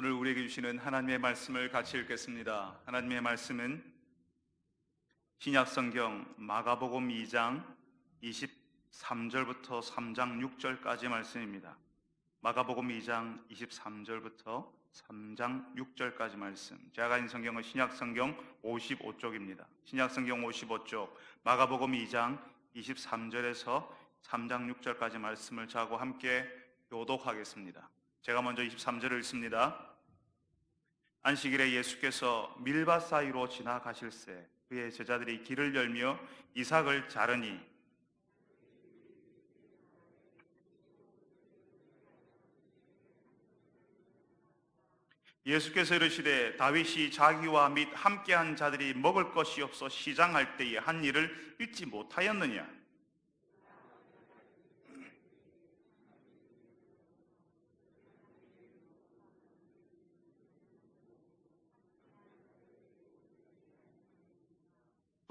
오늘 우리에게 주시는 하나님의 말씀을 같이 읽겠습니다. 하나님의 말씀은 신약성경 마가복음 2장 23절부터 3장 6절까지 말씀입니다. 마가복음 2장 23절부터 3장 6절까지 말씀. 제가 가진 성경은 신약성경 55쪽입니다. 신약성경 55쪽 마가복음 2장 23절에서 3장 6절까지 말씀을 저하고 함께 교독하겠습니다. 제가 먼저 23절을 읽습니다. 안식일에 예수께서 밀밭 사이로 지나가실새 그의 제자들이 길을 열며 이삭을 자르니 예수께서 이르시되 다윗이 자기와 및 함께한 자들이 먹을 것이 없어 시장할 때에 한 일을 잊지 못하였느냐?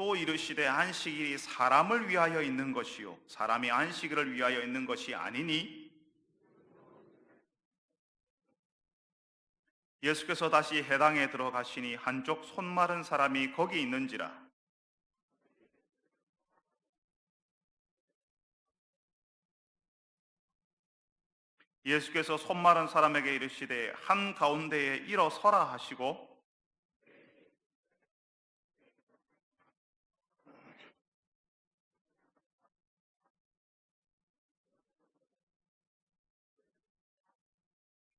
또 이르시되 안식일이 사람을 위하여 있는 것이요 사람이 안식일을 위하여 있는 것이 아니니. 예수께서 다시 회당에 들어가시니 한쪽 손 마른 사람이 거기 있는지라. 예수께서 손 마른 사람에게 이르시되 한 가운데에 일어서라 하시고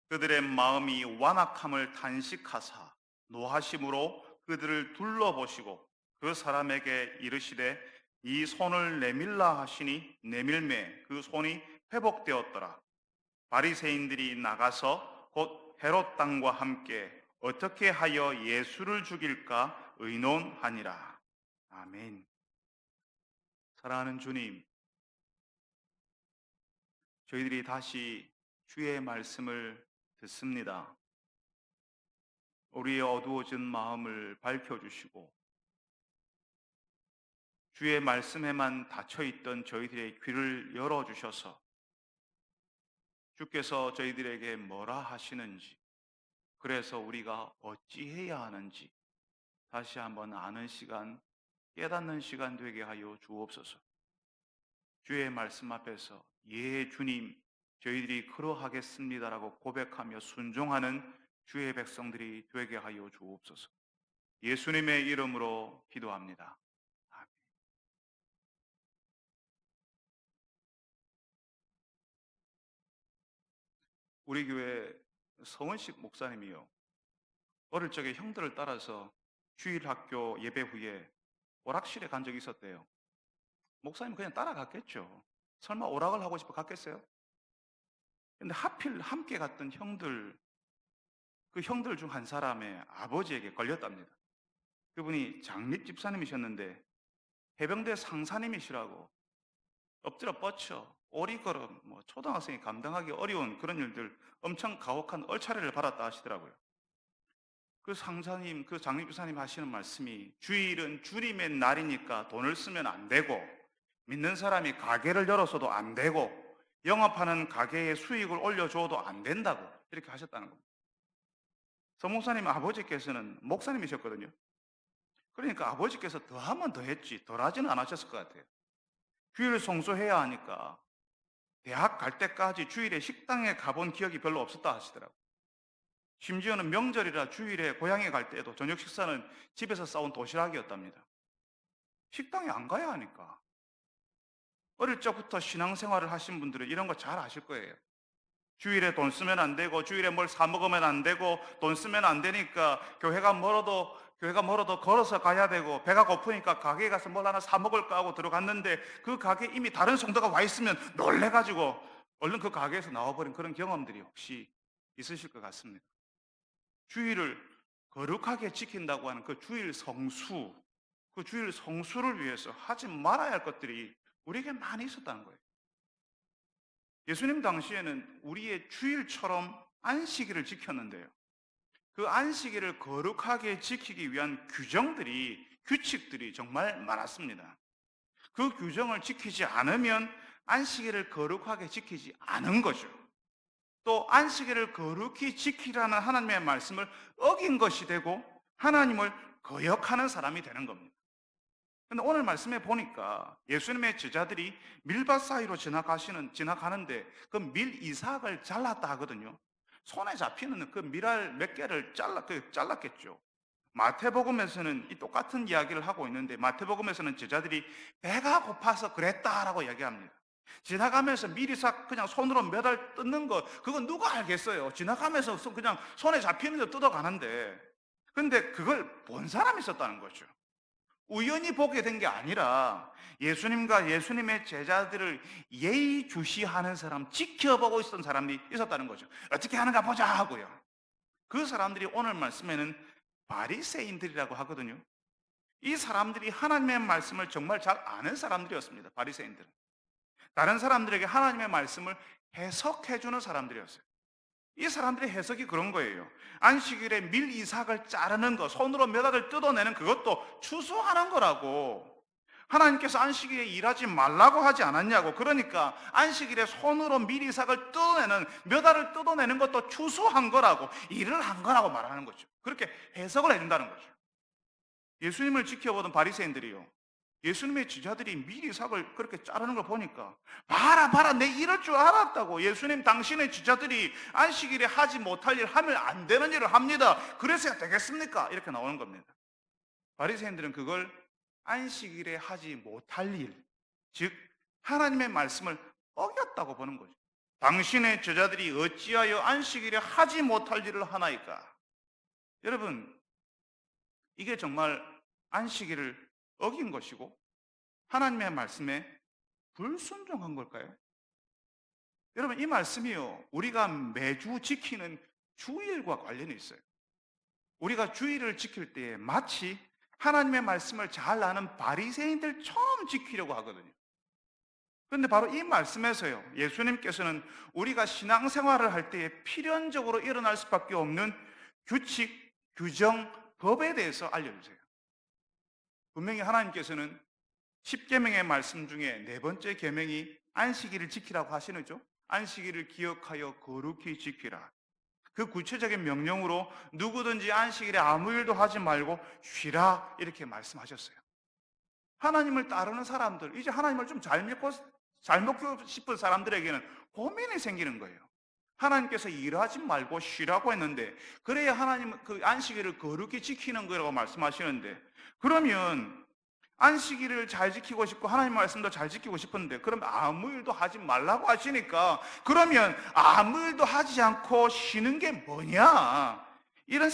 그들의 마음이 완악함을 탄식하사 노하심으로 그들을 둘러보시고 그 사람에게 이르시되 이 손을 내밀라 하시니 내밀매 그 손이 회복되었더라. 바리새인들이 나가서 곧 헤롯 당과 함께 어떻게 하여 예수를 죽일까 의논하니라. 아멘. 사랑하는 주님, 저희들이 다시 주의 말씀을 듣습니다. 우리의 어두워진 마음을 밝혀주시고 주의 말씀에만 닫혀있던 저희들의 귀를 열어주셔서 주께서 저희들에게 뭐라 하시는지, 그래서 우리가 어찌해야 하는지 다시 한번 아는 시간, 깨닫는 시간 되게 하여 주옵소서. 주의 말씀 앞에서 예 주님, 저희들이 그러하겠습니다라고 고백하며 순종하는 주의 백성들이 되게 하여 주옵소서. 예수님의 이름으로 기도합니다. 아멘. 우리 교회 서원식 목사님이요, 어릴 적에 형들을 따라서 주일학교 예배 후에 오락실에 간 적이 있었대요. 목사님 그냥 따라갔겠죠. 설마 오락을 하고 싶어 갔겠어요? 근데 하필 함께 갔던 형들, 그 형들 중 한 사람의 아버지에게 걸렸답니다. 그분이 장립 집사님이셨는데 해병대 상사님이시라고 엎드려 뻗쳐 오리걸음, 초등학생이 감당하기 어려운 그런 일들 엄청 가혹한 얼차례를 받았다 하시더라고요. 그 상사님, 그 장립 집사님 하시는 말씀이 주일은 주님의 날이니까 돈을 쓰면 안 되고 믿는 사람이 가게를 열어서도 안 되고 영업하는 가게의 수익을 올려줘도 안 된다고 이렇게 하셨다는 겁니다. 서 목사님 아버지께서는 목사님이셨거든요. 그러니까 아버지께서 더 하면 더 했지 덜 하지는 않으셨을 것 같아요. 주일 성수해야 하니까 대학 갈 때까지 주일에 식당에 가본 기억이 별로 없었다 하시더라고요. 심지어는 명절이라 주일에 고향에 갈 때에도 저녁 식사는 집에서 싸온 도시락이었답니다. 식당에 안 가야 하니까. 어릴 적부터 신앙생활을 하신 분들은 이런 거 잘 아실 거예요. 주일에 돈 쓰면 안 되고 주일에 뭘 사 먹으면 안 되고 돈 쓰면 안 되니까 교회가 멀어도 걸어서 가야 되고 배가 고프니까 가게에 가서 뭘 하나 사 먹을까 하고 들어갔는데 그 가게에 이미 다른 성도가 와 있으면 놀래가지고 얼른 그 가게에서 나와버린 그런 경험들이 혹시 있으실 것 같습니다. 주일을 거룩하게 지킨다고 하는 그 주일 성수, 그 주일 성수를 위해서 하지 말아야 할 것들이 우리에게 많이 있었다는 거예요. 예수님 당시에는 우리의 주일처럼 안식일을 지켰는데요, 그 안식일을 거룩하게 지키기 위한 규칙들이 정말 많았습니다. 그 규정을 지키지 않으면 안식일을 거룩하게 지키지 않은 거죠. 또 안식일을 거룩히 지키라는 하나님의 말씀을 어긴 것이 되고 하나님을 거역하는 사람이 되는 겁니다. 근데 오늘 말씀에 보니까 예수님의 제자들이 밀밭 사이로 지나가는데 그 밀 이삭을 잘랐다 하거든요. 손에 잡히는 그 밀알 몇 개를 잘랐겠죠. 마태복음에서는 이 똑같은 이야기를 하고 있는데 마태복음에서는 제자들이 배가 고파서 그랬다라고 이야기합니다. 지나가면서 밀이삭 그냥 손으로 몇 알 뜯는 거 그건 누가 알겠어요. 지나가면서 그냥 손에 잡히는 거 뜯어가는데 근데 그걸 본 사람이 있었다는 거죠. 우연히 보게 된 게 아니라 예수님과 예수님의 제자들을 예의주시하는 사람, 지켜보고 있었던 사람이 있었다는 거죠. 어떻게 하는가 보자 하고요. 그 사람들이 오늘 말씀에는 바리새인들이라고 하거든요. 이 사람들이 하나님의 말씀을 정말 잘 아는 사람들이었습니다. 바리새인들은 다른 사람들에게 하나님의 말씀을 해석해 주는 사람들이었어요. 이 사람들의 해석이 그런 거예요. 안식일에 밀 이삭을 자르는 거, 손으로 몇 알을 뜯어내는 그것도 추수하는 거라고. 하나님께서 안식일에 일하지 말라고 하지 않았냐고. 그러니까 안식일에 손으로 밀 이삭을 뜯어내는, 몇 알을 뜯어내는 것도 추수한 거라고, 일을 한 거라고 말하는 거죠. 그렇게 해석을 해준다는 거죠. 예수님을 지켜보던 바리새인들이요, 예수님의 제자들이 밀 이삭을 그렇게 자르는 걸 보니까 봐라 내 이럴 줄 알았다고. 예수님 당신의 제자들이 안식일에 하지 못할 일, 하면 안 되는 일을 합니다. 그래서야 되겠습니까? 이렇게 나오는 겁니다. 바리새인들은 그걸 안식일에 하지 못할 일, 즉 하나님의 말씀을 어겼다고 보는 거죠. 당신의 제자들이 어찌하여 안식일에 하지 못할 일을 하나이까? 여러분, 이게 정말 안식일을 어긴 것이고 하나님의 말씀에 불순종한 걸까요? 여러분, 이 말씀이요, 우리가 매주 지키는 주일과 관련이 있어요. 우리가 주일을 지킬 때에 마치 하나님의 말씀을 잘 아는 바리새인들처럼 지키려고 하거든요. 그런데 바로 이 말씀에서요, 예수님께서는 우리가 신앙생활을 할 때에 필연적으로 일어날 수밖에 없는 규칙, 규정, 법에 대해서 알려주세요. 분명히 하나님께서는 10계명의 말씀 중에 네 번째 계명이 안식일을 지키라고 하시는죠. 안식일을 기억하여 거룩히 지키라. 그 구체적인 명령으로 누구든지 안식일에 아무 일도 하지 말고 쉬라 이렇게 말씀하셨어요. 하나님을 따르는 사람들, 이제 하나님을 좀 잘 믿고 싶은 사람들에게는 고민이 생기는 거예요. 하나님께서 일하지 말고 쉬라고 했는데, 그래야 하나님 그 안식일을 거룩히 지키는 거라고 말씀하시는데, 그러면 안식일을 잘 지키고 싶고 하나님 말씀도 잘 지키고 싶은데, 그럼 아무 일도 하지 말라고 하시니까, 그러면 아무 일도 하지 않고 쉬는 게 뭐냐? 이런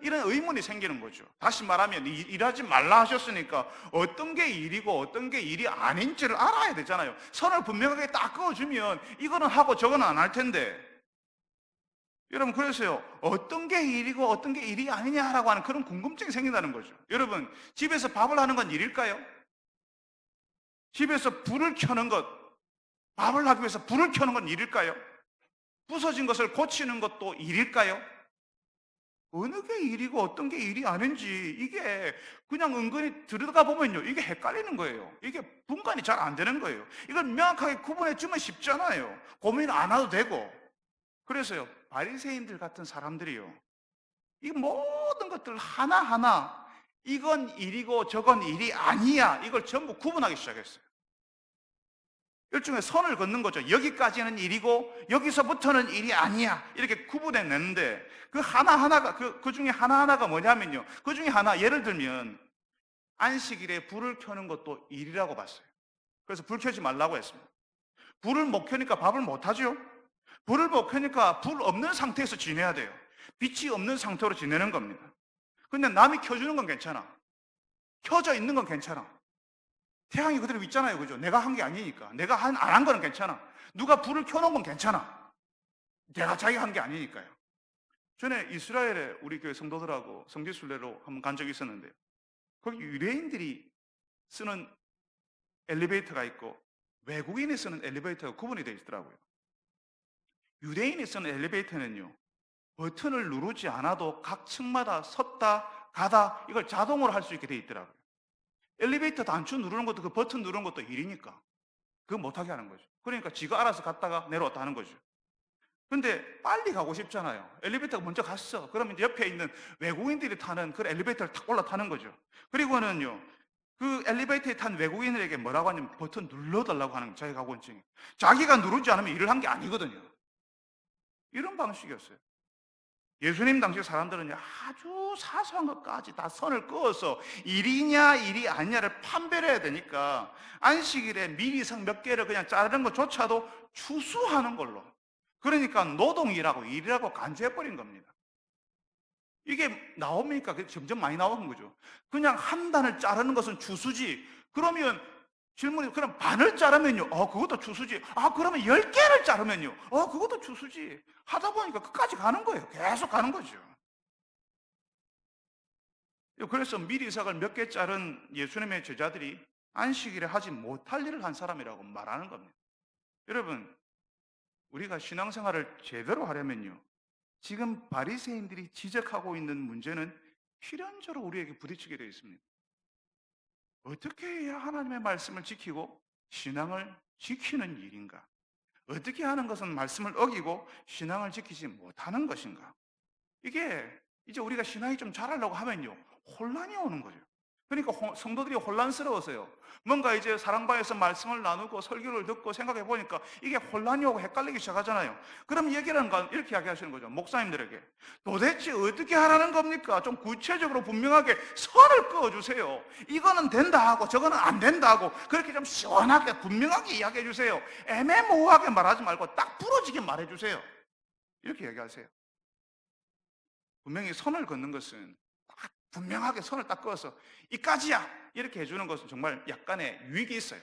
의문이 생기는 거죠. 다시 말하면 일하지 말라 하셨으니까 어떤 게 일이고 어떤 게 일이 아닌지를 알아야 되잖아요. 선을 분명하게 딱 그어주면 이거는 하고 저거는 안 할 텐데. 여러분, 그래서요, 어떤 게 일이고 어떤 게 일이 아니냐라고 하는 그런 궁금증이 생긴다는 거죠. 여러분, 집에서 밥을 하는 건 일일까요? 집에서 불을 켜는 것, 밥을 하기 위해서 불을 켜는 건 일일까요? 부서진 것을 고치는 것도 일일까요? 어느 게 일이고 어떤 게 일이 아닌지 이게 그냥 은근히 들어가 보면요, 이게 헷갈리는 거예요. 이게 분간이 잘 안 되는 거예요. 이걸 명확하게 구분해 주면 쉽잖아요. 고민 안 해도 되고. 그래서요, 바리새인들 같은 사람들이요, 이 모든 것들 하나하나 이건 일이고 저건 일이 아니야, 이걸 전부 구분하기 시작했어요. 일종의 선을 긋는 거죠. 여기까지는 일이고 여기서부터는 일이 아니야, 이렇게 구분해냈는데, 그 하나하나가 그 중에 하나하나가 뭐냐면요, 그 중에 하나, 예를 들면 안식일에 불을 켜는 것도 일이라고 봤어요. 그래서 불 켜지 말라고 했습니다. 불을 못 켜니까 밥을 못 하죠. 불을 못 켜니까 불 없는 상태에서 지내야 돼요. 빛이 없는 상태로 지내는 겁니다. 근데 남이 켜주는 건 괜찮아. 켜져 있는 건 괜찮아. 태양이 그대로 있잖아요. 그죠? 내가 한 게 아니니까. 내가 안 한 거는 괜찮아. 누가 불을 켜놓은 건 괜찮아. 내가 자기가 한 게 아니니까요. 전에 이스라엘에 우리 교회 성도들하고 성지순례로 한번 간 적이 있었는데, 거기 유대인들이 쓰는 엘리베이터가 있고 외국인이 쓰는 엘리베이터가 구분이 되어 있더라고요. 유대인이 쓰는 엘리베이터는요, 버튼을 누르지 않아도 각 층마다 섰다 가다 이걸 자동으로 할 수 있게 되어 있더라고요. 엘리베이터 단추 누르는 것도, 그 버튼 누르는 것도 일이니까 그거 못하게 하는 거죠. 그러니까 지가 알아서 갔다가 내려왔다 하는 거죠. 근데 빨리 가고 싶잖아요. 엘리베이터가 먼저 갔어. 그러면 이제 옆에 있는 외국인들이 타는 그 엘리베이터를 탁 올라타는 거죠. 그리고는요, 그 엘리베이터에 탄 외국인들에게 뭐라고 하냐면 버튼 눌러달라고 하는 거예요. 자기 가고원증에. 자기가 누르지 않으면 일을 한 게 아니거든요. 이런 방식이었어요. 예수님 당시 사람들은 아주 사소한 것까지 다 선을 그어서 일이냐 일이 아니냐를 판별해야 되니까 안식일에 미리상 몇 개를 그냥 자르는 것조차도 추수하는 걸로, 그러니까 노동이라고 일이라고 간주해버린 겁니다. 이게 나옵니까? 점점 많이 나오는 거죠. 그냥 한 단을 자르는 것은 추수지. 그러면 질문이, 그럼 반을 자르면요? 그것도 추수지. 그러면 10개를 자르면요? 그것도 추수지. 하다 보니까 끝까지 가는 거예요. 계속 가는 거죠. 그래서 미리삭을 몇 개 자른 예수님의 제자들이 안식일에 하지 못할 일을 한 사람이라고 말하는 겁니다. 여러분, 우리가 신앙생활을 제대로 하려면요, 지금 바리새인들이 지적하고 있는 문제는 필연적으로 우리에게 부딪히게 되어 있습니다. 어떻게 해야 하나님의 말씀을 지키고 신앙을 지키는 일인가? 어떻게 하는 것은 말씀을 어기고 신앙을 지키지 못하는 것인가? 이게 이제 우리가 신앙이 좀 잘하려고 하면요, 혼란이 오는 거죠. 그러니까 성도들이 혼란스러워서요, 뭔가 이제 사랑방에서 말씀을 나누고 설교를 듣고 생각해 보니까 이게 혼란이 오고 헷갈리기 시작하잖아요. 그럼 얘기하는 건 이렇게 이야기하시는 거죠. 목사님들에게 도대체 어떻게 하라는 겁니까? 좀 구체적으로 분명하게 선을 그어주세요. 이거는 된다 하고 저거는 안 된다 하고 그렇게 좀 시원하게 분명하게 이야기해 주세요. 애매모호하게 말하지 말고 딱 부러지게 말해 주세요. 이렇게 얘기하세요. 분명히 선을 긋는 것은 딱 분명하게 선을 딱 그어서 이까지야 이렇게 해주는 것은 정말 약간의 유익이 있어요.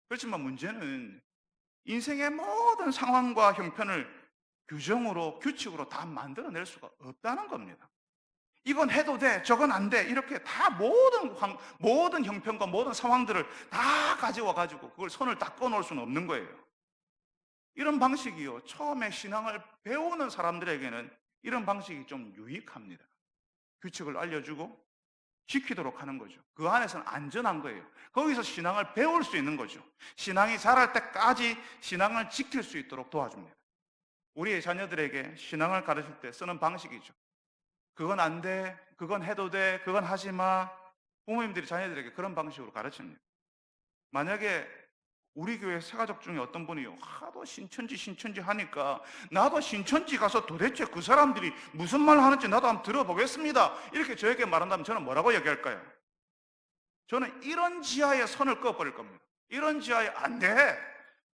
그렇지만 문제는 인생의 모든 상황과 형편을 규정으로 규칙으로 다 만들어낼 수가 없다는 겁니다. 이건 해도 돼, 저건 안 돼, 이렇게 다 모든 형편과 모든 상황들을 다 가져와 가지고 그걸 선을 딱 꺼놓을 수는 없는 거예요. 이런 방식이요, 처음에 신앙을 배우는 사람들에게는 이런 방식이 좀 유익합니다. 규칙을 알려주고 지키도록 하는 거죠. 그 안에서는 안전한 거예요. 거기서 신앙을 배울 수 있는 거죠. 신앙이 자랄 때까지 신앙을 지킬 수 있도록 도와줍니다. 우리의 자녀들에게 신앙을 가르칠 때 쓰는 방식이죠. 그건 안 돼, 그건 해도 돼, 그건 하지 마. 부모님들이 자녀들에게 그런 방식으로 가르칩니다. 만약에 우리 교회 새가족 중에 어떤 분이요, 하도 신천지 하니까 나도 신천지 가서 도대체 그 사람들이 무슨 말 하는지 나도 한번 들어보겠습니다, 이렇게 저에게 말한다면 저는 뭐라고 얘기할까요? 저는 이런 지하에 선을 그어버릴 겁니다. 이런 지하에 안 돼,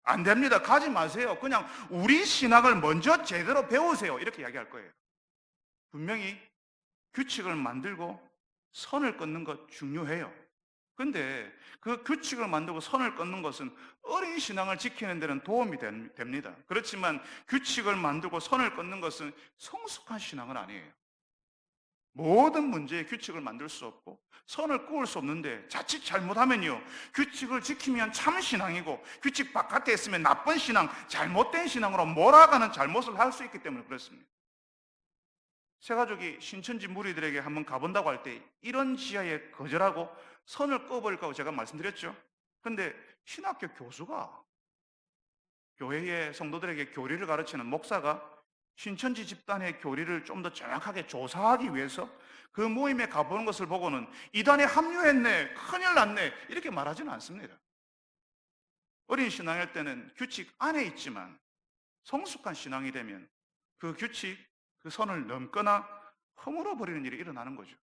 안 됩니다, 가지 마세요, 그냥 우리 신학을 먼저 제대로 배우세요, 이렇게 이야기할 거예요. 분명히 규칙을 만들고 선을 끊는 것 중요해요. 근데 그 규칙을 만들고 선을 끊는 것은 어린 신앙을 지키는 데는 도움이 됩니다. 그렇지만 규칙을 만들고 선을 끊는 것은 성숙한 신앙은 아니에요. 모든 문제에 규칙을 만들 수 없고 선을 그을 수 없는데 자칫 잘못하면요, 규칙을 지키면 참 신앙이고 규칙 바깥에 있으면 나쁜 신앙, 잘못된 신앙으로 몰아가는 잘못을 할 수 있기 때문에 그렇습니다. 새가족이 신천지 무리들에게 한번 가본다고 할 때 이런 지하에 거절하고 선을 꺼버릴까고 제가 말씀드렸죠. 근데 신학교 교수가, 교회의 성도들에게 교리를 가르치는 목사가 신천지 집단의 교리를 좀 더 정확하게 조사하기 위해서 그 모임에 가보는 것을 보고는 이단에 합류했네, 큰일 났네, 이렇게 말하지는 않습니다. 어린 신앙일 때는 규칙 안에 있지만 성숙한 신앙이 되면 그 규칙, 그 선을 넘거나 허물어 버리는 일이 일어나는 거죠.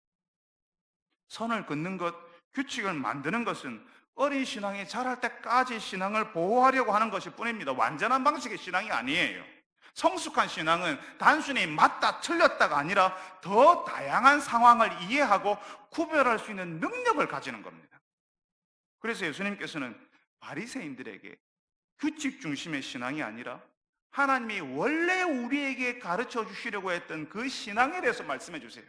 선을 긋는 것, 규칙을 만드는 것은 어린 신앙이 자랄 때까지 신앙을 보호하려고 하는 것일 뿐입니다. 완전한 방식의 신앙이 아니에요. 성숙한 신앙은 단순히 맞다 틀렸다가 아니라 더 다양한 상황을 이해하고 구별할 수 있는 능력을 가지는 겁니다. 그래서 예수님께서는 바리새인들에게 규칙 중심의 신앙이 아니라 하나님이 원래 우리에게 가르쳐 주시려고 했던 그 신앙에 대해서 말씀해 주세요.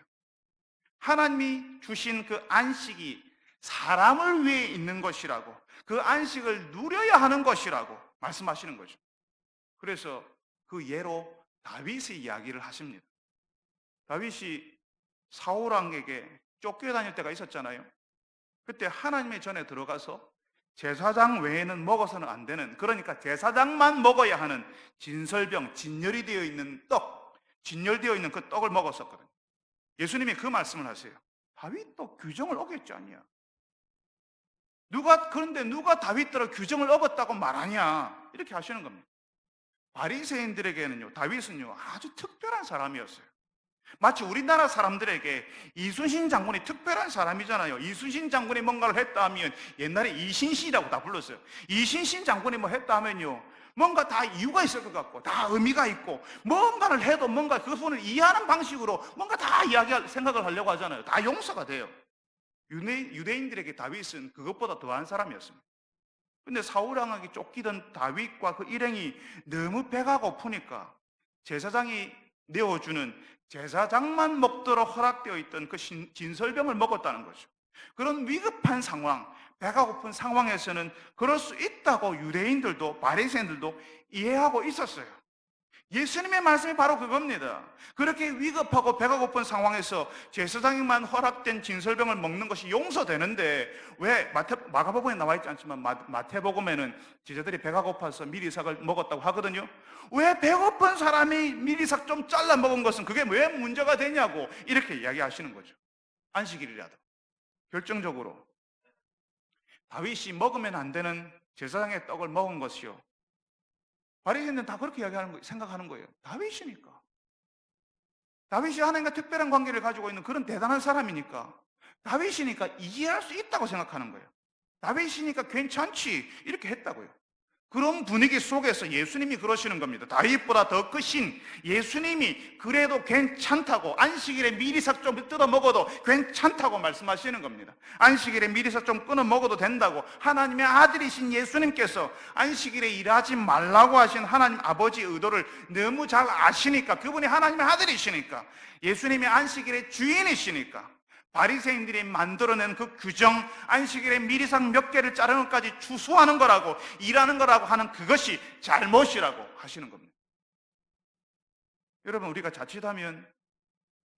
하나님이 주신 그 안식이 사람을 위해 있는 것이라고, 그 안식을 누려야 하는 것이라고 말씀하시는 거죠. 그래서 그 예로 다윗의 이야기를 하십니다. 다윗이 사울 왕에게 쫓겨다닐 때가 있었잖아요. 그때 하나님의 전에 들어가서 제사장 외에는 먹어서는 안 되는, 그러니까 제사장만 먹어야 하는 진설병, 진열이 되어 있는 떡, 진열되어 있는 그 떡을 먹었었거든요. 예수님이 그 말씀을 하세요. 다윗도 규정을 어겼지 않냐? 그런데 누가 다윗대로 규정을 어겼다고 말하냐? 이렇게 하시는 겁니다. 바리새인들에게는요, 다윗은요, 아주 특별한 사람이었어요. 마치 우리나라 사람들에게 이순신 장군이 특별한 사람이잖아요. 이순신 장군이 뭔가를 했다 하면 옛날에 이신신이라고 다 불렀어요. 이신신 장군이 뭐 했다 하면요, 뭔가 다 이유가 있을 것 같고 다 의미가 있고, 뭔가를 해도 뭔가 그분을 이해하는 방식으로 뭔가 다 생각을 하려고 하잖아요. 다 용서가 돼요. 유대인들에게 다윗은 그것보다 더한 사람이었습니다. 근데 사울 왕에게 쫓기던 다윗과 그 일행이 너무 배가 고프니까 제사장이 내어주는, 제사장만 먹도록 허락되어 있던 그 진설병을 먹었다는 거죠. 그런 위급한 상황, 배가 고픈 상황에서는 그럴 수 있다고 유대인들도 바리새인들도 이해하고 있었어요. 예수님의 말씀이 바로 그겁니다. 그렇게 위급하고 배가 고픈 상황에서 제사장에만 허락된 진설병을 먹는 것이 용서되는데, 왜 마가복음에 나와 있지 않지만 마태복음에는 제자들이 배가 고파서 미리삭을 먹었다고 하거든요. 왜 배고픈 사람이 미리삭 좀 잘라 먹은 것은 그게 왜 문제가 되냐고 이렇게 이야기하시는 거죠. 안식일이라도. 결정적으로 다윗이 먹으면 안 되는 제사장의 떡을 먹은 것이요, 바리새인들은 다 그렇게 생각하는 거예요. 다윗이니까. 다윗이 하나님과 특별한 관계를 가지고 있는 그런 대단한 사람이니까, 다윗이니까 이해할 수 있다고 생각하는 거예요. 다윗이니까 괜찮지 이렇게 했다고요. 그런 분위기 속에서 예수님이 그러시는 겁니다. 다윗보다 더 크신 예수님이 그래도 괜찮다고, 안식일에 미리삭 좀 뜯어 먹어도 괜찮다고 말씀하시는 겁니다. 안식일에 미리삭 좀 끊어 먹어도 된다고 하나님의 아들이신 예수님께서 안식일에 일하지 말라고 하신 하나님 아버지의 의도를 너무 잘 아시니까, 그분이 하나님의 아들이시니까, 예수님이 안식일의 주인이시니까, 바리새인들이 만들어낸 그 규정, 안식일에 미리상 몇 개를 자르는 것까지 추수하는 거라고, 일하는 거라고 하는 그것이 잘못이라고 하시는 겁니다. 여러분, 우리가 자칫하면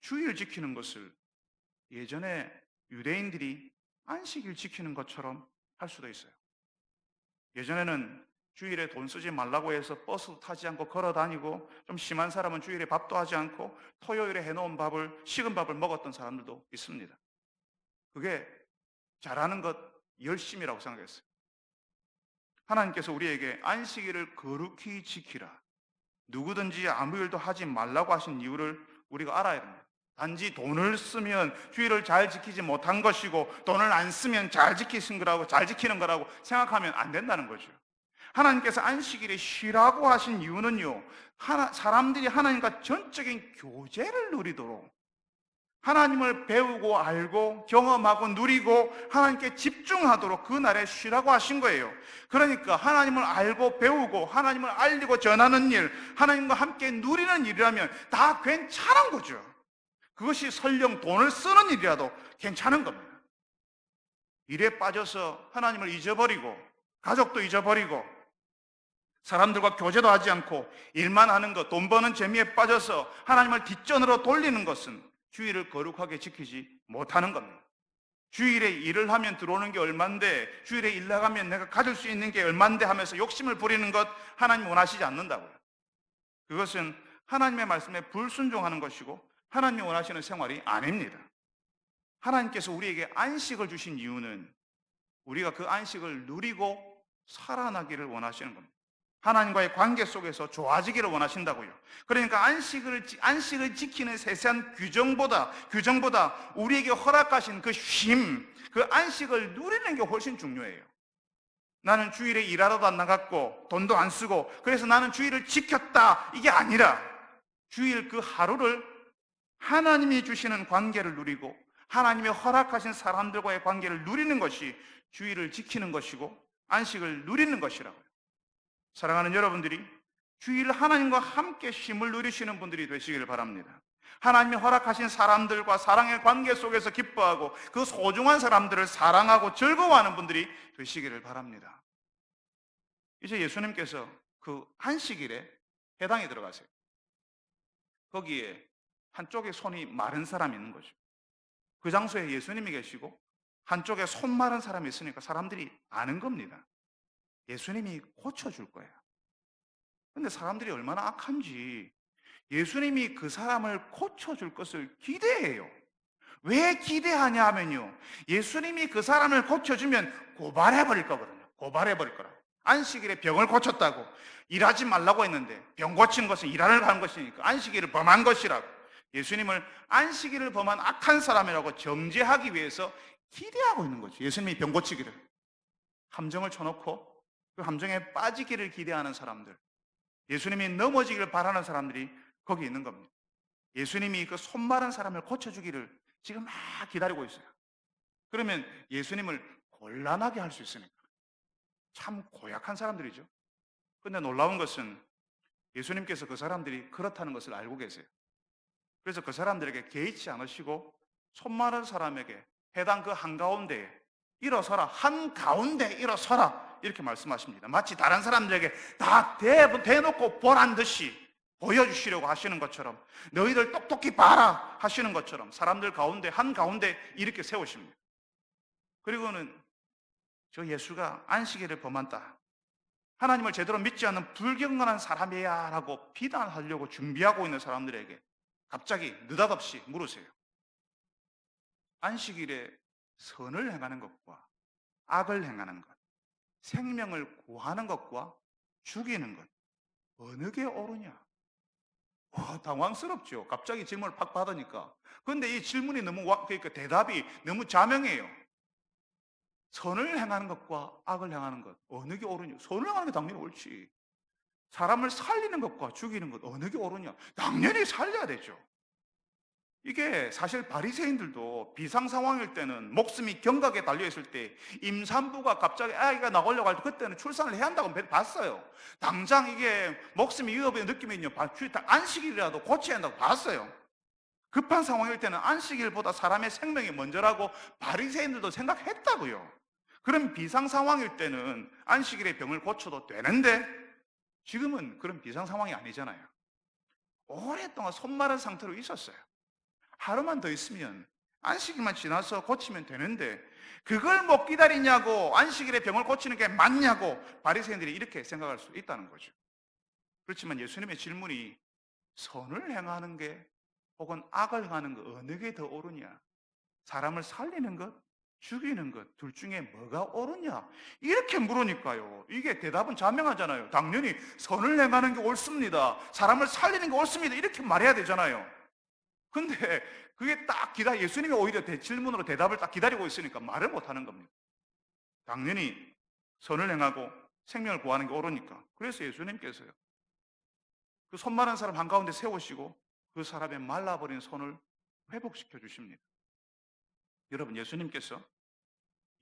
주일 지키는 것을 예전에 유대인들이 안식일 지키는 것처럼 할 수도 있어요. 예전에는 주일에 돈 쓰지 말라고 해서 버스 타지 않고 걸어 다니고, 좀 심한 사람은 주일에 밥도 하지 않고 토요일에 해놓은 식은 밥을 먹었던 사람들도 있습니다. 그게 잘하는 것, 열심이라고 생각했어요. 하나님께서 우리에게 안식일을 거룩히 지키라, 누구든지 아무 일도 하지 말라고 하신 이유를 우리가 알아야 됩니다. 단지 돈을 쓰면 주일을 잘 지키지 못한 것이고, 돈을 안 쓰면 잘 지키는 거라고 생각하면 안 된다는 거죠. 하나님께서 안식일에 쉬라고 하신 이유는요, 사람들이 하나님과 전적인 교제를 누리도록, 하나님을 배우고 알고 경험하고 누리고 하나님께 집중하도록 그 날에 쉬라고 하신 거예요. 그러니까 하나님을 알고 배우고 하나님을 알리고 전하는 일, 하나님과 함께 누리는 일이라면 다 괜찮은 거죠. 그것이 설령 돈을 쓰는 일이라도 괜찮은 겁니다. 일에 빠져서 하나님을 잊어버리고 가족도 잊어버리고 사람들과 교제도 하지 않고 일만 하는 것, 돈 버는 재미에 빠져서 하나님을 뒷전으로 돌리는 것은 주일을 거룩하게 지키지 못하는 겁니다. 주일에 일을 하면 들어오는 게 얼만데, 주일에 일 나가면 내가 가질 수 있는 게 얼만데 하면서 욕심을 부리는 것, 하나님 원하시지 않는다고요. 그것은 하나님의 말씀에 불순종하는 것이고 하나님이 원하시는 생활이 아닙니다. 하나님께서 우리에게 안식을 주신 이유는 우리가 그 안식을 누리고 살아나기를 원하시는 겁니다. 하나님과의 관계 속에서 좋아지기를 원하신다고요. 그러니까 안식을 지키는 세세한 규정보다 우리에게 허락하신 그 쉼, 그 안식을 누리는 게 훨씬 중요해요. 나는 주일에 일하러도 안 나갔고 돈도 안 쓰고 그래서 나는 주일을 지켰다, 이게 아니라 주일 그 하루를 하나님이 주시는 관계를 누리고 하나님이 허락하신 사람들과의 관계를 누리는 것이 주일을 지키는 것이고 안식을 누리는 것이라고요. 사랑하는 여러분들이 주일 하나님과 함께 쉼을 누리시는 분들이 되시기를 바랍니다. 하나님이 허락하신 사람들과 사랑의 관계 속에서 기뻐하고 그 소중한 사람들을 사랑하고 즐거워하는 분들이 되시기를 바랍니다. 이제 예수님께서 그 안식일에 회당에 들어가세요. 거기에 한쪽에 손이 마른 사람이 있는 거죠. 그 장소에 예수님이 계시고 한쪽에 손 마른 사람이 있으니까 사람들이 아는 겁니다. 예수님이 고쳐줄 거예요. 근데 사람들이 얼마나 악한지 예수님이 그 사람을 고쳐줄 것을 기대해요. 왜 기대하냐 하면요, 예수님이 그 사람을 고쳐주면 고발해버릴 거거든요. 고발해버릴 거라고. 안식일에 병을 고쳤다고 일하지 말라고 했는데 병 고친 것은 일하러 가는 것이니까 안식일을 범한 것이라고 예수님을 안식일을 범한 악한 사람이라고 정죄하기 위해서 기대하고 있는 거죠. 예수님이 병 고치기를, 함정을 쳐놓고 그 함정에 빠지기를 기대하는 사람들, 예수님이 넘어지기를 바라는 사람들이 거기 있는 겁니다. 예수님이 그 손 마른 사람을 고쳐주기를 지금 막 기다리고 있어요. 그러면 예수님을 곤란하게 할 수 있으니까. 참 고약한 사람들이죠. 근데 놀라운 것은 예수님께서 그 사람들이 그렇다는 것을 알고 계세요. 그래서 그 사람들에게 개의치 않으시고 손 마른 사람에게 해당 그 한가운데에 일어서라, 한가운데 일어서라 이렇게 말씀하십니다. 마치 다른 사람들에게 다 대놓고 보란 듯이 보여주시려고 하시는 것처럼, 너희들 똑똑히 봐라 하시는 것처럼 사람들 가운데 한가운데 이렇게 세우십니다. 그리고는 저 예수가 안식일을 범한다, 하나님을 제대로 믿지 않는 불경건한 사람이야 라고 비난하려고 준비하고 있는 사람들에게 갑자기 느닷없이 물으세요. 안식일에 선을 행하는 것과 악을 행하는 것, 생명을 구하는 것과 죽이는 것, 어느 게 옳으냐? 와, 당황스럽죠. 갑자기 질문을 팍 받으니까. 그런데 이 질문이 그러니까 대답이 너무 자명해요. 선을 행하는 것과 악을 행하는 것, 어느 게 옳으냐? 선을 행하는 게 당연히 옳지. 사람을 살리는 것과 죽이는 것, 어느 게 옳으냐? 당연히 살려야 되죠. 이게 사실 바리새인들도 비상 상황일 때는, 목숨이 경각에 달려있을 때 임산부가 갑자기 아이가 나오려고 할 때 그때는 출산을 해야 한다고 봤어요. 당장 이게 목숨이 위협의 느낌이요, 안식일이라도 고쳐야 한다고 봤어요. 급한 상황일 때는 안식일보다 사람의 생명이 먼저라고 바리새인들도 생각했다고요. 그럼 비상 상황일 때는 안식일에 병을 고쳐도 되는데 지금은 그런 비상 상황이 아니잖아요. 오랫동안 손 마른 상태로 있었어요. 하루만 더 있으면 안식일만 지나서 고치면 되는데 그걸 못 기다리냐고, 안식일에 병을 고치는 게 맞냐고 바리새인들이 이렇게 생각할 수 있다는 거죠. 그렇지만 예수님의 질문이 선을 행하는 게 혹은 악을 행하는 것, 어느 게 더 옳으냐? 사람을 살리는 것, 죽이는 것, 둘 중에 뭐가 옳으냐? 이렇게 물으니까요, 이게 대답은 자명하잖아요. 당연히 선을 행하는 게 옳습니다, 사람을 살리는 게 옳습니다, 이렇게 말해야 되잖아요. 근데 그게 딱 예수님이 오히려 질문으로 대답을 딱 기다리고 있으니까 말을 못하는 겁니다. 당연히 선을 행하고 생명을 구하는 게 옳으니까. 그래서 예수님께서요, 그 손 마른 사람 한가운데 세우시고 그 사람의 말라버린 손을 회복시켜 주십니다. 여러분, 예수님께서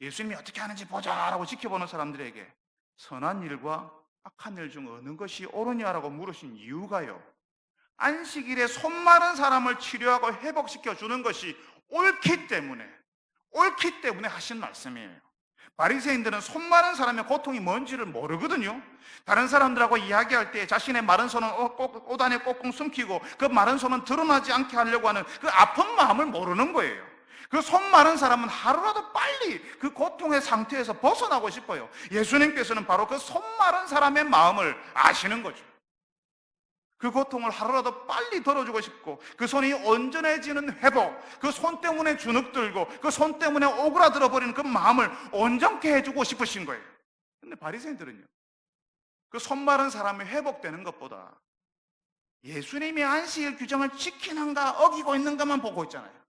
예수님이 어떻게 하는지 보자라고 지켜보는 사람들에게 선한 일과 악한 일 중 어느 것이 옳으냐라고 물으신 이유가요, 안식일에 손 마른 사람을 치료하고 회복시켜 주는 것이 옳기 때문에 하신 말씀이에요. 바리새인들은 손 마른 사람의 고통이 뭔지를 모르거든요. 다른 사람들하고 이야기할 때 자신의 마른 손은 옷 안에 꽁꽁 숨기고 그 마른 손은 드러나지 않게 하려고 하는 그 아픈 마음을 모르는 거예요. 그 손 마른 사람은 하루라도 빨리 그 고통의 상태에서 벗어나고 싶어요. 예수님께서는 바로 그 손 마른 사람의 마음을 아시는 거죠. 그 고통을 하루라도 빨리 덜어주고 싶고, 그 손이 온전해지는 회복, 그 손 때문에 주눅 들고 그 손 때문에 오그라들어 버리는 그 마음을 온전케 해주고 싶으신 거예요. 근데 바리새인들은요, 그 손 마른 사람이 회복되는 것보다 예수님이 안식일 규정을 지키는가 어기고 있는가만 보고 있잖아요.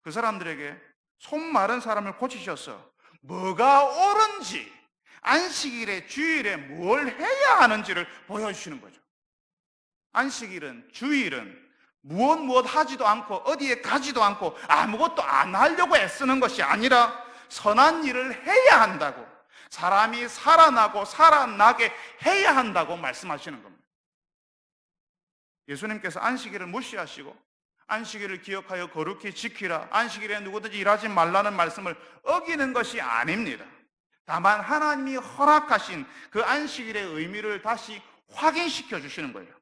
그 사람들에게 손 마른 사람을 고치셔서 뭐가 옳은지, 안식일에 주일에 뭘 해야 하는지를 보여주시는 거죠. 안식일은, 주일은 무엇 하지도 않고 어디에 가지도 않고 아무것도 안 하려고 애쓰는 것이 아니라 선한 일을 해야 한다고, 사람이 살아나고 살아나게 해야 한다고 말씀하시는 겁니다. 예수님께서 안식일을 무시하시고 안식일을 기억하여 거룩히 지키라, 안식일에 누구든지 일하지 말라는 말씀을 어기는 것이 아닙니다. 다만 하나님이 허락하신 그 안식일의 의미를 다시 확인시켜 주시는 거예요.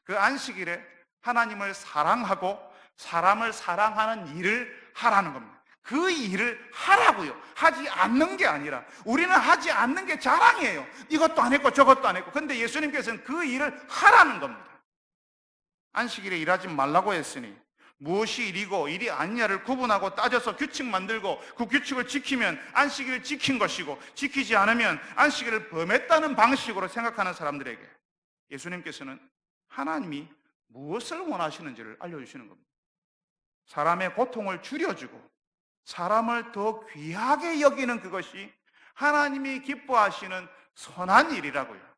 그 안식일에 하나님을 사랑하고 사람을 사랑하는 일을 하라는 겁니다. 그 일을 하라고요. 하지 않는 게 아니라. 우리는 하지 않는 게 자랑이에요. 이것도 안 했고 저것도 안 했고. 근데 예수님께서는 그 일을 하라는 겁니다. 안식일에 일하지 말라고 했으니 무엇이 일이고 일이 아니냐를 구분하고 따져서 규칙 만들고 그 규칙을 지키면 안식일을 지킨 것이고 지키지 않으면 안식일을 범했다는 방식으로 생각하는 사람들에게 예수님께서는 하나님이 무엇을 원하시는지를 알려주시는 겁니다. 사람의 고통을 줄여주고 사람을 더 귀하게 여기는 그것이 하나님이 기뻐하시는 선한 일이라고요.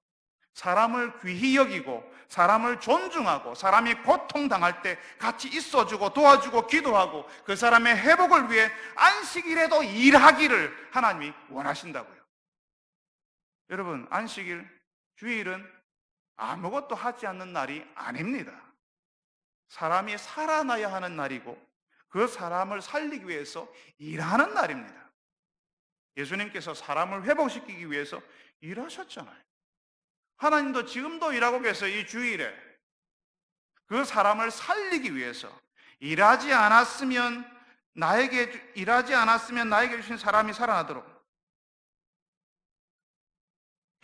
사람을 귀히 여기고 사람을 존중하고 사람이 고통당할 때 같이 있어주고 도와주고 기도하고 그 사람의 회복을 위해 안식일에도 일하기를 하나님이 원하신다고요. 여러분, 안식일, 주일은 아무것도 하지 않는 날이 아닙니다. 사람이 살아나야 하는 날이고 그 사람을 살리기 위해서 일하는 날입니다. 예수님께서 사람을 회복시키기 위해서 일하셨잖아요. 하나님도 지금도 일하고 계세요. 이 주일에 그 사람을 살리기 위해서 일하지 않았으면 나에게 주신 사람이 살아나도록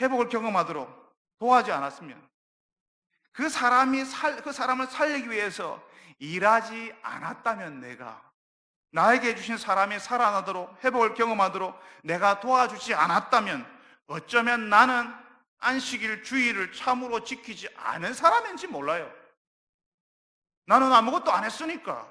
회복을 경험하도록 도와지 않았으면 그 사람을 살리기 위해서 일하지 않았다면 나에게 주신 사람이 살아나도록 회복을 경험하도록 내가 도와주지 않았다면 어쩌면 나는 안식일 주일을 참으로 지키지 않은 사람인지 몰라요. 나는 아무것도 안 했으니까,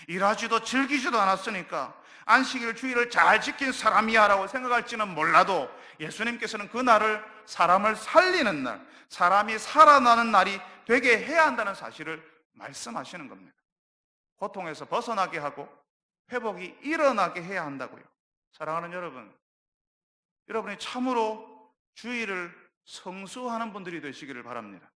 일하지도 즐기지도 않았으니까 안식일 주일을 잘 지킨 사람이야 라고 생각할지는 몰라도 예수님께서는 그 날을 사람을 살리는 날, 사람이 살아나는 날이 되게 해야 한다는 사실을 말씀하시는 겁니다. 고통에서 벗어나게 하고 회복이 일어나게 해야 한다고요. 사랑하는 여러분, 여러분이 참으로 주일을 성수하는 분들이 되시기를 바랍니다.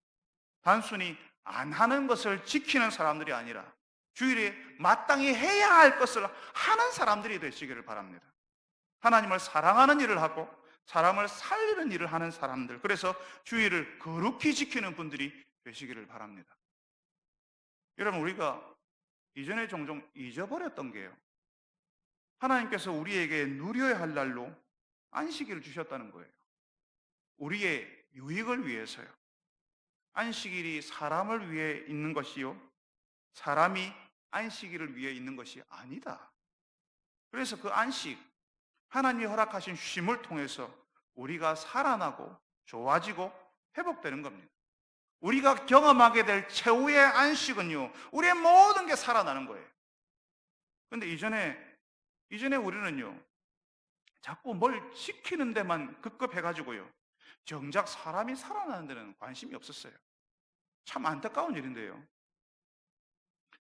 단순히 안 하는 것을 지키는 사람들이 아니라 주일에 마땅히 해야 할 것을 하는 사람들이 되시기를 바랍니다. 하나님을 사랑하는 일을 하고 사람을 살리는 일을 하는 사람들, 그래서 주일을 거룩히 지키는 분들이 되시기를 바랍니다. 여러분, 우리가 이전에 종종 잊어버렸던 게요, 하나님께서 우리에게 누려야 할 날로 안식일을 주셨다는 거예요. 우리의 유익을 위해서요. 안식일이 사람을 위해 있는 것이요, 사람이 안식일을 위해 있는 것이 아니다. 그래서 그 안식, 하나님이 허락하신 쉼을 통해서 우리가 살아나고 좋아지고 회복되는 겁니다. 우리가 경험하게 될 최후의 안식은요, 우리의 모든 게 살아나는 거예요. 그런데 이전에 우리는요, 자꾸 뭘 지키는 데만 급급해가지고요, 정작 사람이 살아나는 데는 관심이 없었어요. 참 안타까운 일인데요,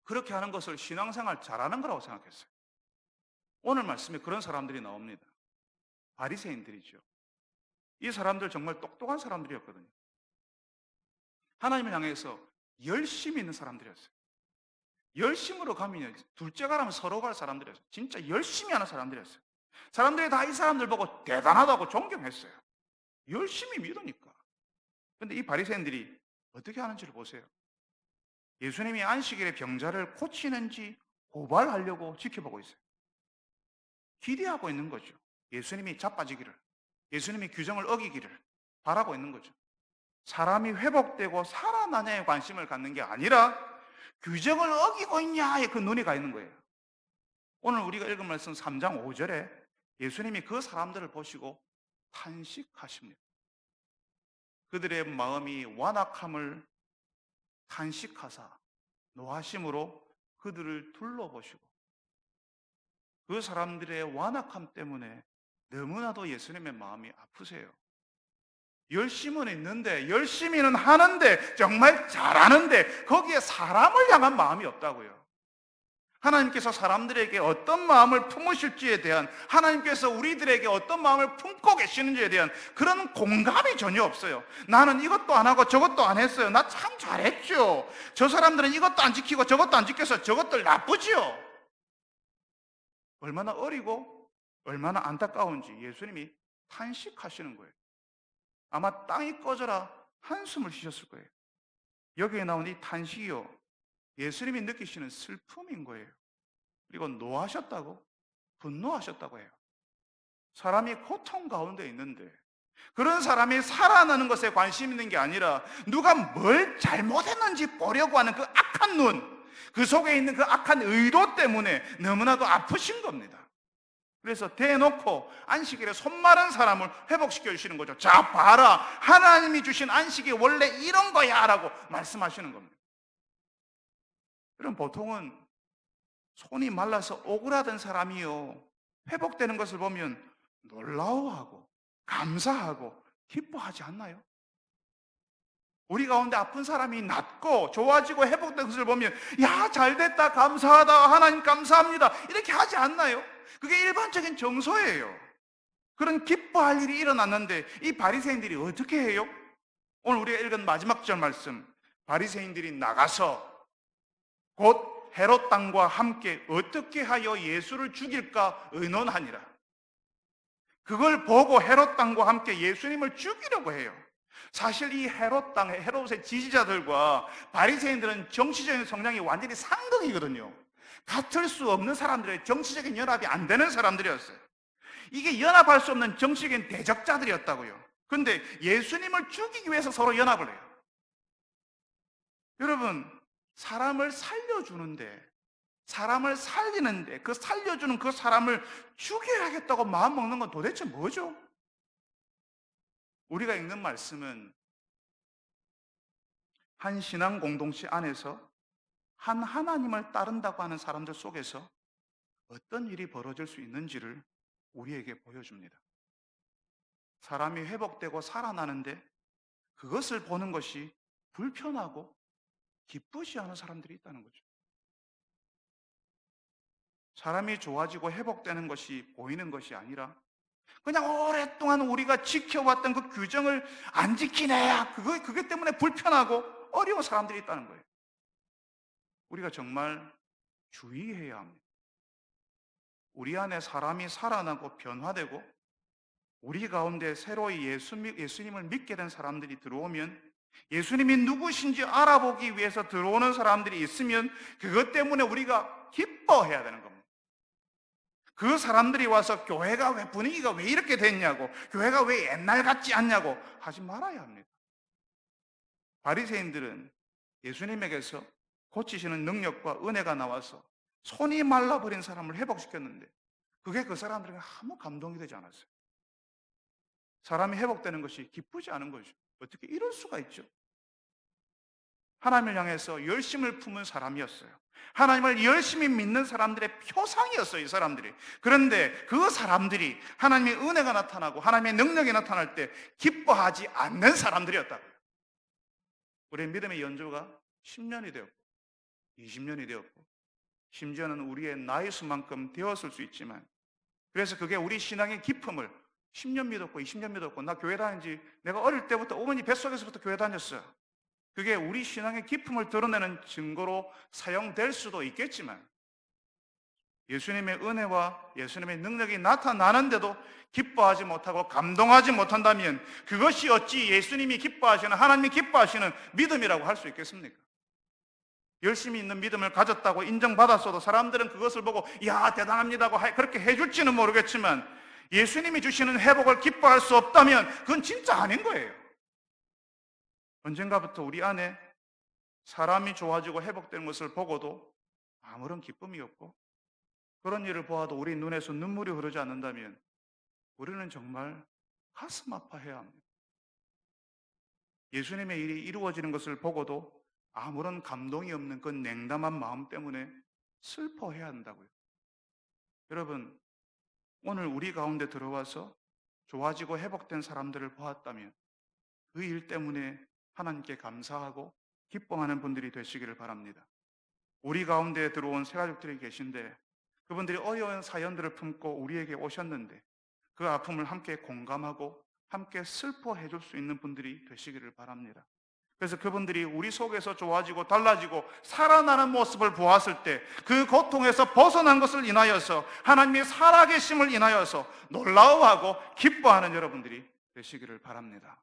그렇게 하는 것을 신앙생활 잘하는 거라고 생각했어요. 오늘 말씀에 그런 사람들이 나옵니다. 바리새인들이죠. 이 사람들 정말 똑똑한 사람들이었거든요. 하나님을 향해서 열심히 있는 사람들이었어요. 열심으로 가면 둘째 가라면 서로 갈 사람들이었어요. 진짜 열심히 하는 사람들이었어요. 사람들이 다 이 사람들 보고 대단하다고 존경했어요. 열심히 믿으니까. 그런데 이 바리새인들이 어떻게 하는지를 보세요. 예수님이 안식일에 병자를 고치는지 고발하려고 지켜보고 있어요. 기대하고 있는 거죠. 예수님이 자빠지기를, 예수님이 규정을 어기기를 바라고 있는 거죠. 사람이 회복되고 살아나냐에 관심을 갖는 게 아니라 규정을 어기고 있냐에 그 눈이 가 있는 거예요. 오늘 우리가 읽은 말씀 3장 5절에 예수님이 그 사람들을 보시고 탄식하십니다. 그들의 마음이 완악함을 탄식하사 노하심으로 그들을 둘러보시고, 그 사람들의 완악함 때문에 너무나도 예수님의 마음이 아프세요. 열심은 있는데, 열심히는 하는데, 정말 잘하는데 거기에 사람을 향한 마음이 없다고요. 하나님께서 사람들에게 어떤 마음을 품으실지에 대한, 하나님께서 우리들에게 어떤 마음을 품고 계시는지에 대한 그런 공감이 전혀 없어요. 나는 이것도 안 하고 저것도 안 했어요. 나 참 잘했죠. 저 사람들은 이것도 안 지키고 저것도 안 지켜서 저것들 나쁘지요. 얼마나 어리고 얼마나 안타까운지 예수님이 탄식하시는 거예요. 아마 땅이 꺼져라 한숨을 쉬셨을 거예요. 여기에 나온 이 탄식이요, 예수님이 느끼시는 슬픔인 거예요. 그리고 노하셨다고? 분노하셨다고 해요. 사람이 고통 가운데 있는데 그런 사람이 살아나는 것에 관심 있는 게 아니라 누가 뭘 잘못했는지 보려고 하는 그 악한 눈, 그 속에 있는 그 악한 의도 때문에 너무나도 아프신 겁니다. 그래서 대놓고 안식일에 손 마른 사람을 회복시켜 주시는 거죠. 자, 봐라. 하나님이 주신 안식이 원래 이런 거야 라고 말씀하시는 겁니다. 그럼 보통은 손이 말라서 오그라든 사람이요, 회복되는 것을 보면 놀라워하고 감사하고 기뻐하지 않나요? 우리 가운데 아픈 사람이 낫고 좋아지고 회복된 것을 보면 야, 잘됐다, 감사하다, 하나님 감사합니다, 이렇게 하지 않나요? 그게 일반적인 정서예요. 그런 기뻐할 일이 일어났는데 이 바리새인들이 어떻게 해요? 오늘 우리가 읽은 마지막 절 말씀, 바리새인들이 나가서 곧 헤롯 땅과 함께 어떻게 하여 예수를 죽일까 의논하니라. 그걸 보고 헤롯 땅과 함께 예수님을 죽이려고 해요. 사실 이 헤롯 땅의 헤롯의 지지자들과 바리새인들은 정치적인 성향이 완전히 상극이거든요. 같을 수 없는 사람들의 정치적인 연합이 안 되는 사람들이었어요. 이게 연합할 수 없는 정치적인 대적자들이었다고요. 그런데 예수님을 죽이기 위해서 서로 연합을 해요. 여러분, 사람을 살려주는데, 사람을 살리는데 그 살려주는 그 사람을 죽여야겠다고 마음 먹는 건 도대체 뭐죠? 우리가 읽는 말씀은 한 신앙 공동체 안에서 한 하나님을 따른다고 하는 사람들 속에서 어떤 일이 벌어질 수 있는지를 우리에게 보여줍니다. 사람이 회복되고 살아나는데 그것을 보는 것이 불편하고 기쁘지 않은 사람들이 있다는 거죠. 사람이 좋아지고 회복되는 것이 보이는 것이 아니라 그냥 오랫동안 우리가 지켜왔던 그 규정을 안 지키네, 그게 때문에 불편하고 어려운 사람들이 있다는 거예요. 우리가 정말 주의해야 합니다. 우리 안에 사람이 살아나고 변화되고 우리 가운데 새로이 예수님을 믿게 된 사람들이 들어오면, 예수님이 누구신지 알아보기 위해서 들어오는 사람들이 있으면 그것 때문에 우리가 기뻐해야 되는 겁니다. 그 사람들이 와서 교회가 왜 분위기가 왜 이렇게 됐냐고, 교회가 왜 옛날 같지 않냐고 하지 말아야 합니다. 바리새인들은 예수님에게서 고치시는 능력과 은혜가 나와서 손이 말라버린 사람을 회복시켰는데 그게 그 사람들에게 아무 감동이 되지 않았어요. 사람이 회복되는 것이 기쁘지 않은 거죠. 어떻게 이럴 수가 있죠? 하나님을 향해서 열심을 품은 사람이었어요. 하나님을 열심히 믿는 사람들의 표상이었어요, 이 사람들이. 그런데 그 사람들이 하나님의 은혜가 나타나고 하나님의 능력이 나타날 때 기뻐하지 않는 사람들이었다고요. 우리의 믿음의 연조가 10년이 되었고 20년이 되었고 심지어는 우리의 나이 수만큼 되었을 수 있지만, 그래서 그게 우리 신앙의 깊음을 10년 믿었고 20년 믿었고, 나 교회 다니지, 내가 어릴 때부터 어머니 뱃속에서부터 교회 다녔어요, 그게 우리 신앙의 깊음을 드러내는 증거로 사용될 수도 있겠지만, 예수님의 은혜와 예수님의 능력이 나타나는데도 기뻐하지 못하고 감동하지 못한다면 그것이 어찌 예수님이 기뻐하시는, 하나님이 기뻐하시는 믿음이라고 할 수 있겠습니까? 열심히 있는 믿음을 가졌다고 인정받았어도 사람들은 그것을 보고 야, 대단합니다고 그렇게 해줄지는 모르겠지만, 예수님이 주시는 회복을 기뻐할 수 없다면 그건 진짜 아닌 거예요. 언젠가부터 우리 안에 사람이 좋아지고 회복되는 것을 보고도 아무런 기쁨이 없고, 그런 일을 보아도 우리 눈에서 눈물이 흐르지 않는다면 우리는 정말 가슴 아파해야 합니다. 예수님의 일이 이루어지는 것을 보고도 아무런 감동이 없는 그 냉담한 마음 때문에 슬퍼해야 한다고요. 여러분, 오늘 우리 가운데 들어와서 좋아지고 회복된 사람들을 보았다면 그 일 때문에 하나님께 감사하고 기뻐하는 분들이 되시기를 바랍니다. 우리 가운데 들어온 새가족들이 계신데 그분들이 어려운 사연들을 품고 우리에게 오셨는데 그 아픔을 함께 공감하고 함께 슬퍼해 줄 수 있는 분들이 되시기를 바랍니다. 그래서 그분들이 우리 속에서 좋아지고 달라지고 살아나는 모습을 보았을 때 그 고통에서 벗어난 것을 인하여서 하나님의 살아계심을 인하여서 놀라워하고 기뻐하는 여러분들이 되시기를 바랍니다.